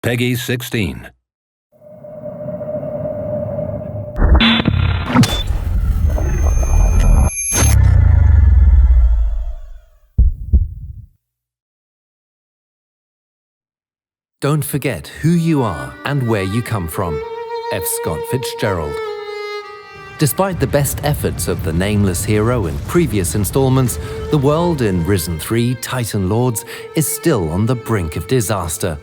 Peggy 16. Don't forget who you are and where you come from. F. Scott Fitzgerald. Despite the best efforts of the nameless hero in previous installments, the world in Risen 3 Titan Lords is still on the brink of disaster.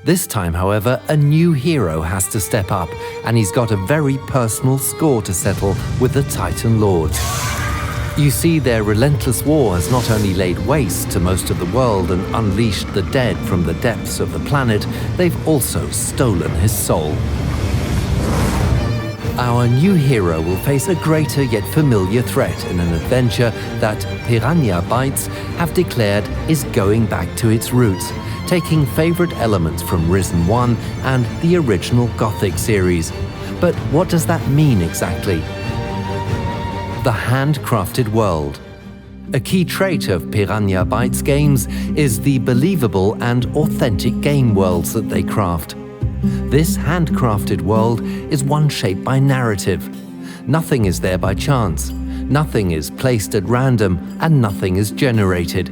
This time, however, a new hero has to step up, and he's got a very personal score to settle with the Titan Lords. You see, their relentless war has not only laid waste to most of the world and unleashed the dead from the depths of the planet, they've also stolen his soul. Our new hero will face a greater yet familiar threat in an adventure that Piranha Bytes have declared is going back to its roots, taking favorite elements from Risen 1 and the original Gothic series. But what does that mean exactly? The handcrafted world. A key trait of Piranha Bytes games is the believable and authentic game worlds that they craft. This handcrafted world is one shaped by narrative. Nothing is there by chance, nothing is placed at random, and nothing is generated.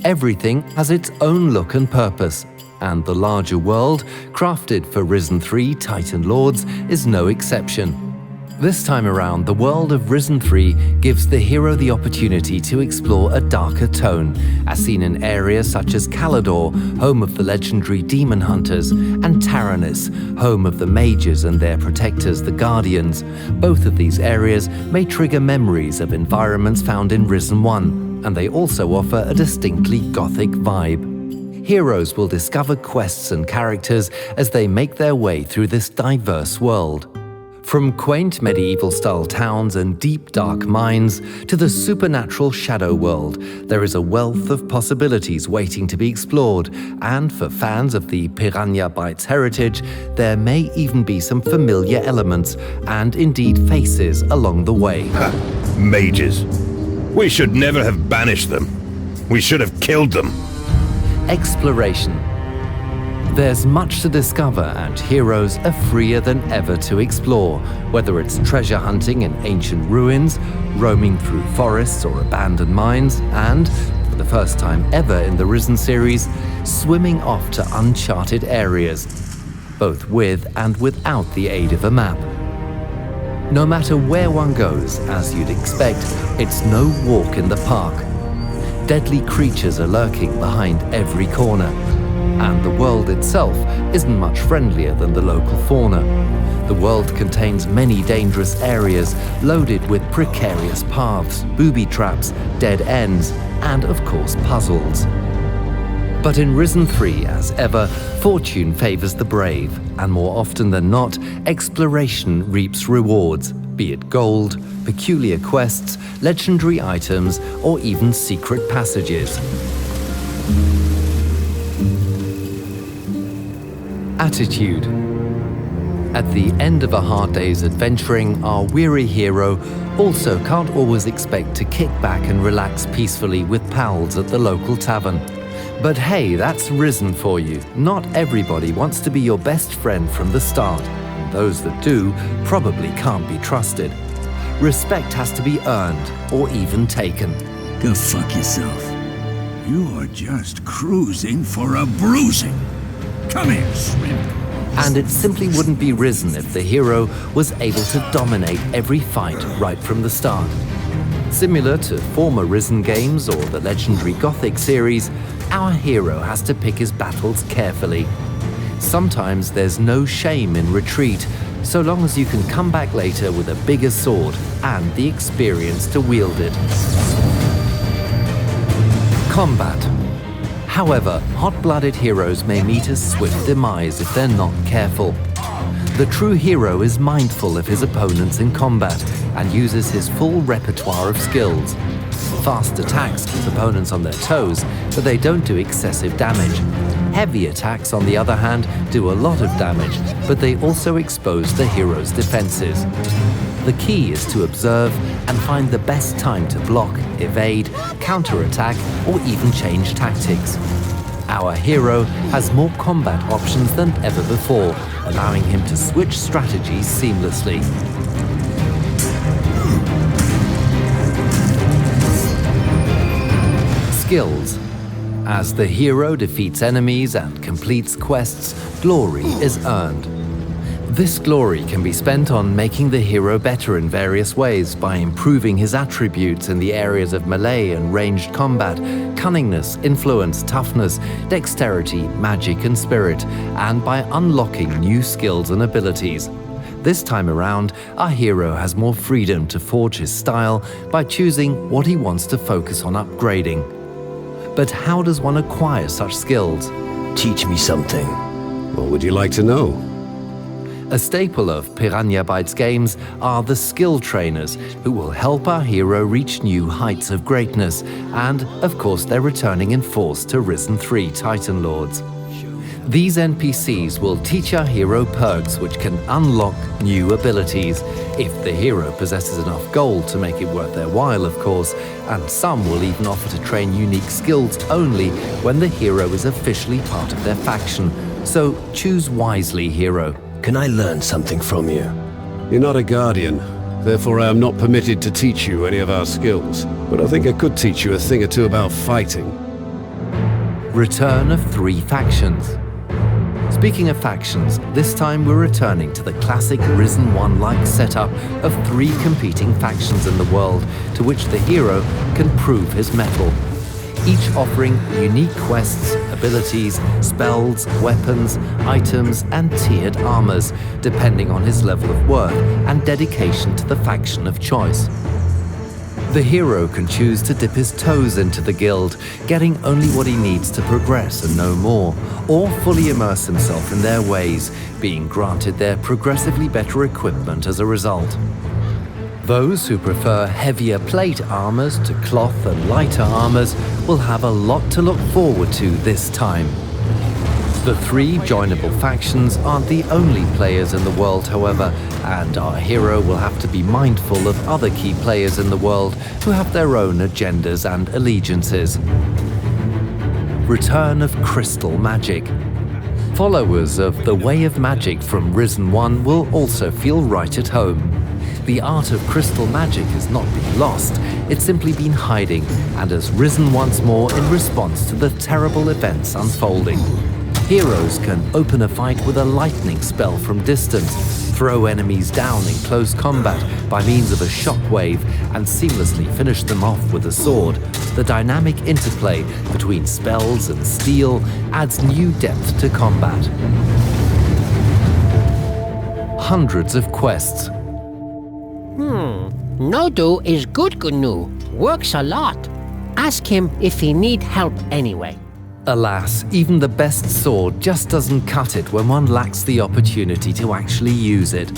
Everything has its own look and purpose, and the larger world, crafted for Risen 3 Titan Lords, is no exception. This time around, the world of Risen 3 gives the hero the opportunity to explore a darker tone, as seen in areas such as Calador, home of the legendary demon hunters, and Taranis, home of the mages and their protectors, the Guardians. Both of these areas may trigger memories of environments found in Risen 1, and they also offer a distinctly Gothic vibe. Heroes will discover quests and characters as they make their way through this diverse world. From quaint medieval-style towns and deep dark mines to the supernatural shadow world, there is a wealth of possibilities waiting to be explored, and for fans of the Piranha Bytes heritage, there may even be some familiar elements and indeed faces along the way. Mages. We should never have banished them. We should have killed them. Exploration. There's much to discover, and heroes are freer than ever to explore, whether it's treasure hunting in ancient ruins, roaming through forests or abandoned mines, and, for the first time ever in the Risen series, swimming off to uncharted areas, both with and without the aid of a map. No matter where one goes, as you'd expect, it's no walk in the park. Deadly creatures are lurking behind every corner. And the world itself isn't much friendlier than the local fauna. The world contains many dangerous areas loaded with precarious paths, booby traps, dead ends, and of course puzzles. But in Risen 3, as ever, fortune favors the brave, and more often than not, exploration reaps rewards, be it gold, peculiar quests, legendary items, or even secret passages. Attitude. At the end of a hard day's adventuring, our weary hero also can't always expect to kick back and relax peacefully with pals at the local tavern. But hey, that's Risen for you. Not everybody wants to be your best friend from the start, and those that do probably can't be trusted. Respect has to be earned, or even taken. Go fuck yourself. You are just cruising for a bruising. Come here, shrimp. And it simply wouldn't be Risen if the hero was able to dominate every fight right from the start. Similar to former Risen games or the legendary Gothic series, our hero has to pick his battles carefully. Sometimes there's no shame in retreat, so long as you can come back later with a bigger sword and the experience to wield it. Combat. However, hot-blooded heroes may meet a swift demise if they're not careful. The true hero is mindful of his opponents in combat and uses his full repertoire of skills. Fast attacks keep opponents on their toes, but they don't do excessive damage. Heavy attacks, on the other hand, do a lot of damage, but they also expose the hero's defenses. The key is to observe and find the best time to block, evade, counterattack, or even change tactics. Our hero has more combat options than ever before, allowing him to switch strategies seamlessly. Skills. As the hero defeats enemies and completes quests, glory is earned. This glory can be spent on making the hero better in various ways by improving his attributes in the areas of melee and ranged combat, cunningness, influence, toughness, dexterity, magic and spirit, and by unlocking new skills and abilities. This time around, our hero has more freedom to forge his style by choosing what he wants to focus on upgrading. But how does one acquire such skills? Teach me something. What would you like to know? A staple of Piranha Bytes games are the skill trainers, who will help our hero reach new heights of greatness, and, of course, they're returning in force to Risen 3 Titan Lords. These NPCs will teach our hero perks which can unlock new abilities, if the hero possesses enough gold to make it worth their while, of course, and some will even offer to train unique skills only when the hero is officially part of their faction. So choose wisely, hero. Can I learn something from you? You're not a guardian, therefore I am not permitted to teach you any of our skills. But I think I could teach you a thing or two about fighting. Return of 3 factions. Speaking of factions, this time we're returning to the classic Risen 1-like setup of 3 competing factions in the world, to which the hero can prove his mettle. Each offering unique quests, abilities, spells, weapons, items, and tiered armors, depending on his level of worth and dedication to the faction of choice. The hero can choose to dip his toes into the guild, getting only what he needs to progress and no more, or fully immerse himself in their ways, being granted their progressively better equipment as a result. Those who prefer heavier plate armors to cloth and lighter armors will have a lot to look forward to this time. The 3 joinable factions aren't the only players in the world, however, and our hero will have to be mindful of other key players in the world who have their own agendas and allegiances. Return of Crystal Magic. Followers of the Way of Magic from Risen 1 will also feel right at home. The art of crystal magic has not been lost, it's simply been hiding and has risen once more in response to the terrible events unfolding. Heroes can open a fight with a lightning spell from distance, throw enemies down in close combat by means of a shockwave, and seamlessly finish them off with a sword. The dynamic interplay between spells and steel adds new depth to combat. Hundreds of quests. Nodu is good GNU, works a lot. Ask him if he need help anyway. Alas, even the best sword just doesn't cut it when one lacks the opportunity to actually use it.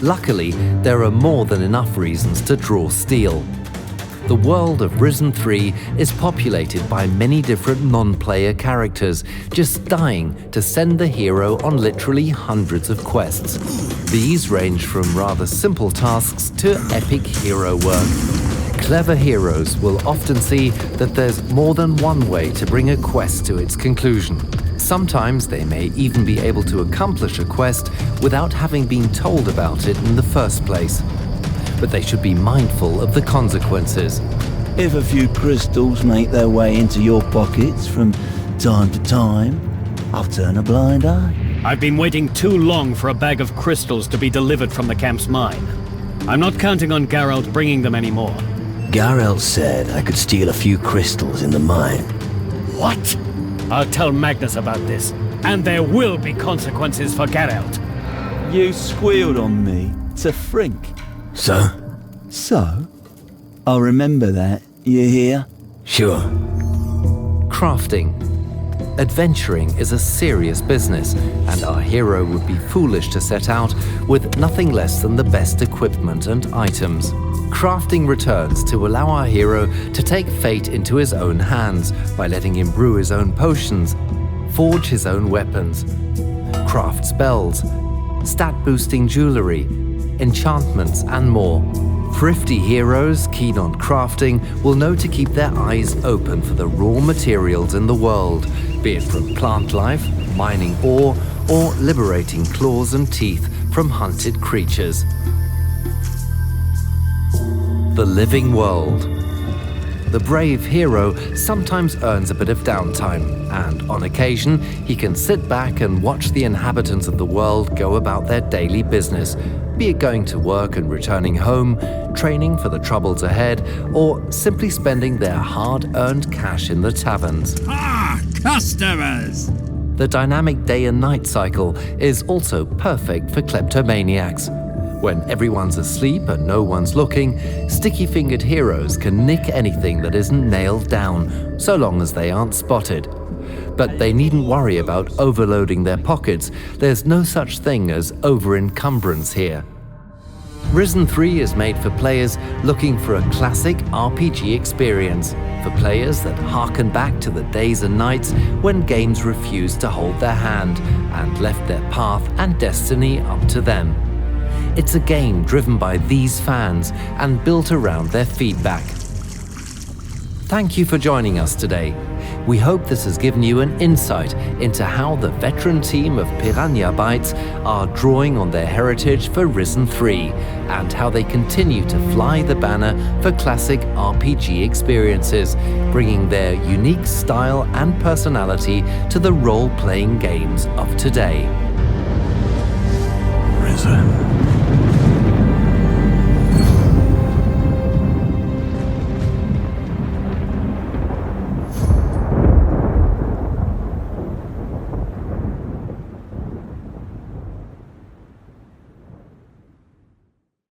Luckily, there are more than enough reasons to draw steel. The world of Risen 3 is populated by many different non-player characters, just dying to send the hero on literally hundreds of quests. These range from rather simple tasks to epic hero work. Clever heroes will often see that there's more than one way to bring a quest to its conclusion. Sometimes they may even be able to accomplish a quest without having been told about it in the first place. But they should be mindful of the consequences. If a few crystals make their way into your pockets from time to time, I'll turn a blind eye. I've been waiting too long for a bag of crystals to be delivered from the camp's mine. I'm not counting on Geralt bringing them anymore. Geralt said I could steal a few crystals in the mine. What? I'll tell Magnus about this, and there will be consequences for Geralt. You squealed on me to Frink. So? So? I'll remember that. You hear? Sure. Crafting. Adventuring is a serious business, and our hero would be foolish to set out with nothing less than the best equipment and items. Crafting returns to allow our hero to take fate into his own hands by letting him brew his own potions, forge his own weapons, craft spells, stat-boosting jewelry, enchantments, and more. Thrifty heroes keen on crafting will know to keep their eyes open for the raw materials in the world, be it from plant life, mining ore, or liberating claws and teeth from hunted creatures. The living world. The brave hero sometimes earns a bit of downtime, and on occasion he can sit back and watch the inhabitants of the world go about their daily business, be it going to work and returning home, training for the troubles ahead, or simply spending their hard-earned cash in the taverns. Ah, customers! The dynamic day and night cycle is also perfect for kleptomaniacs. When everyone's asleep and no one's looking, sticky-fingered heroes can nick anything that isn't nailed down, so long as they aren't spotted. But they needn't worry about overloading their pockets. There's no such thing as over-encumbrance here. Risen 3 is made for players looking for a classic RPG experience, for players that harken back to the days and nights when games refused to hold their hand and left their path and destiny up to them. It's a game driven by these fans and built around their feedback. Thank you for joining us today. We hope this has given you an insight into how the veteran team of Piranha Bytes are drawing on their heritage for Risen 3 and how they continue to fly the banner for classic RPG experiences, bringing their unique style and personality to the role-playing games of today.